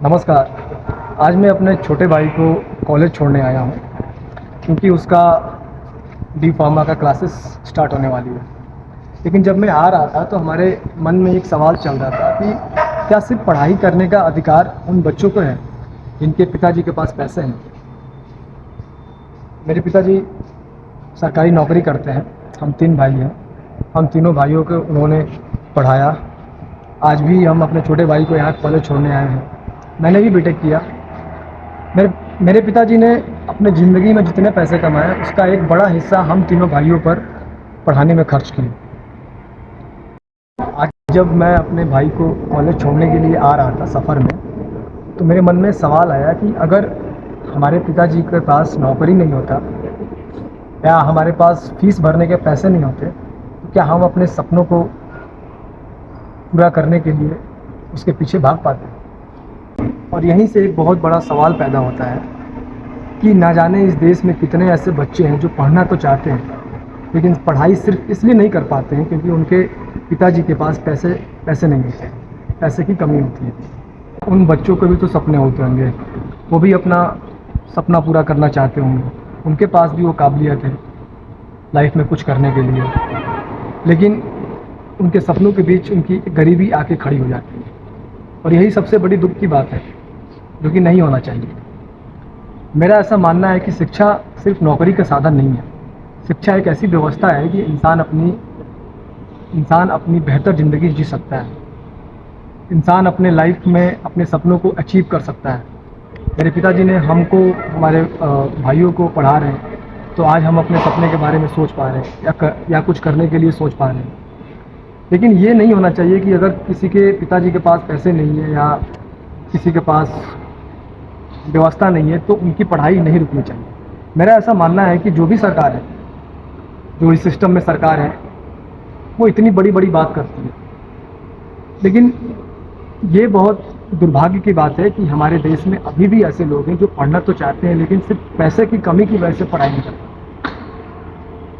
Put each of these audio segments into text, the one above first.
नमस्कार। आज मैं अपने छोटे भाई को कॉलेज छोड़ने आया हूँ क्योंकि उसका डी फार्मा का क्लासेस स्टार्ट होने वाली है। लेकिन जब मैं आ रहा था तो हमारे मन में एक सवाल चल रहा था कि क्या सिर्फ पढ़ाई करने का अधिकार उन बच्चों को है जिनके पिताजी के पास पैसे हैं। मेरे पिताजी सरकारी नौकरी करते हैं। हम 3 भाई हैं। हम तीनों भाइयों को उन्होंने पढ़ाया। आज भी हम अपने छोटे भाई को यहाँ कॉलेज छोड़ने आए हैं। मैंने भी बीटेक किया। मेरे पिताजी ने अपने ज़िंदगी में जितने पैसे कमाए उसका एक बड़ा हिस्सा हम तीनों भाइयों पर पढ़ाने में खर्च किए। आज जब मैं अपने भाई को कॉलेज छोड़ने के लिए आ रहा था सफ़र में, तो मेरे मन में सवाल आया कि अगर हमारे पिताजी के पास नौकरी नहीं होता या हमारे पास फ़ीस भरने के पैसे नहीं होते तो क्या हम अपने सपनों को पूरा करने के लिए उसके पीछे भाग पाते। और यहीं से एक बहुत बड़ा सवाल पैदा होता है कि ना जाने इस देश में कितने ऐसे बच्चे हैं जो पढ़ना तो चाहते हैं लेकिन पढ़ाई सिर्फ इसलिए नहीं कर पाते हैं क्योंकि उनके पिताजी के पास पैसे नहीं होते, पैसे की कमी होती है। उन बच्चों को भी तो सपने होते होंगे, वो भी अपना सपना पूरा करना चाहते होंगे, उनके पास भी वो काबिलियत है लाइफ में कुछ करने के लिए, लेकिन उनके सपनों के बीच उनकी गरीबी आके खड़ी हो जाती है। और यही सबसे बड़ी दुख की बात है जो कि नहीं होना चाहिए। मेरा ऐसा मानना है कि शिक्षा सिर्फ नौकरी का साधन नहीं है। शिक्षा एक ऐसी व्यवस्था है कि इंसान अपनी बेहतर ज़िंदगी जी सकता है। इंसान अपने लाइफ में अपने सपनों को अचीव कर सकता है। मेरे पिताजी ने हमको, हमारे भाइयों को पढ़ा रहे हैं तो आज हम अपने सपने के बारे में सोच पा रहे हैं या कुछ करने के लिए सोच पा रहे हैं। लेकिन ये नहीं होना चाहिए कि अगर किसी के पिताजी के पास पैसे नहीं है या किसी के पास व्यवस्था नहीं है तो उनकी पढ़ाई नहीं रुकनी चाहिए। मेरा ऐसा मानना है कि जो भी सरकार है, जो इस सिस्टम में सरकार है, वो इतनी बड़ी बड़ी बात करती है, लेकिन ये बहुत दुर्भाग्य की बात है कि हमारे देश में अभी भी ऐसे लोग हैं जो पढ़ना तो चाहते हैं लेकिन सिर्फ पैसे की कमी की वजह से पढ़ाई नहीं करते।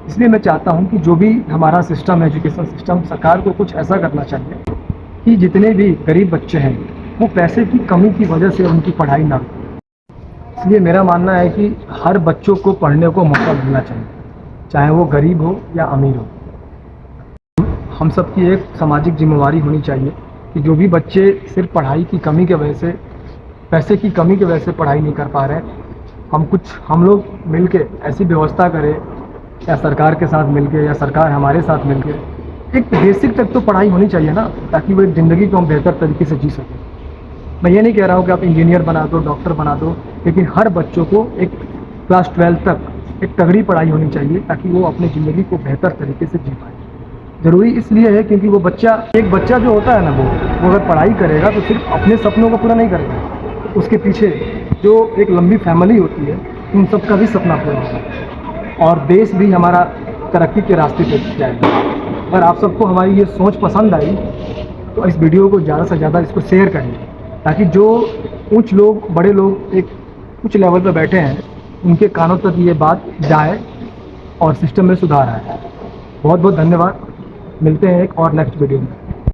इसलिए मैं चाहता हूं कि जो भी हमारा सिस्टम है, एजुकेशन सिस्टम, सरकार को कुछ ऐसा करना चाहिए कि जितने भी गरीब बच्चे हैं वो पैसे की कमी की वजह से उनकी पढ़ाई ना रुके। इसलिए मेरा मानना है कि हर बच्चों को पढ़ने को मौका मिलना चाहिए, चाहे वो गरीब हो या अमीर हो। हम सब की एक सामाजिक जिम्मेवारी होनी चाहिए कि जो भी बच्चे सिर्फ पढ़ाई की कमी की वजह से, पैसे की कमी की वजह से पढ़ाई नहीं कर पा रहे हैं, हम लोग मिलके ऐसी व्यवस्था करें या सरकार के साथ मिलके या सरकार हमारे साथ मिलके एक बेसिक तक तो पढ़ाई होनी चाहिए ना, ताकि वो एक ज़िंदगी को हम बेहतर तरीके से जी सकें। मैं ये नहीं कह रहा हूँ कि आप इंजीनियर बना दो, डॉक्टर बना दो, लेकिन हर बच्चों को एक क्लास 12 तक एक तगड़ी पढ़ाई होनी चाहिए ताकि वो अपनी ज़िंदगी को बेहतर तरीके से जी पाए। ज़रूरी इसलिए है क्योंकि एक बच्चा जो होता है ना, वो अगर पढ़ाई करेगा तो सिर्फ अपने सपनों को पूरा नहीं करेगा, उसके पीछे जो एक लंबी फैमिली होती है उन सब का भी सपना पूरा होगा और देश भी हमारा तरक्की के रास्ते पर जाएगा। अगर आप सबको हमारी ये सोच पसंद आई तो इस वीडियो को ज़्यादा से ज़्यादा इसको शेयर करिए ताकि जो बड़े लोग एक उच्च लेवल पर बैठे हैं उनके कानों तक ये बात जाए और सिस्टम में सुधार आए। बहुत बहुत धन्यवाद। मिलते हैं एक और नेक्स्ट वीडियो में।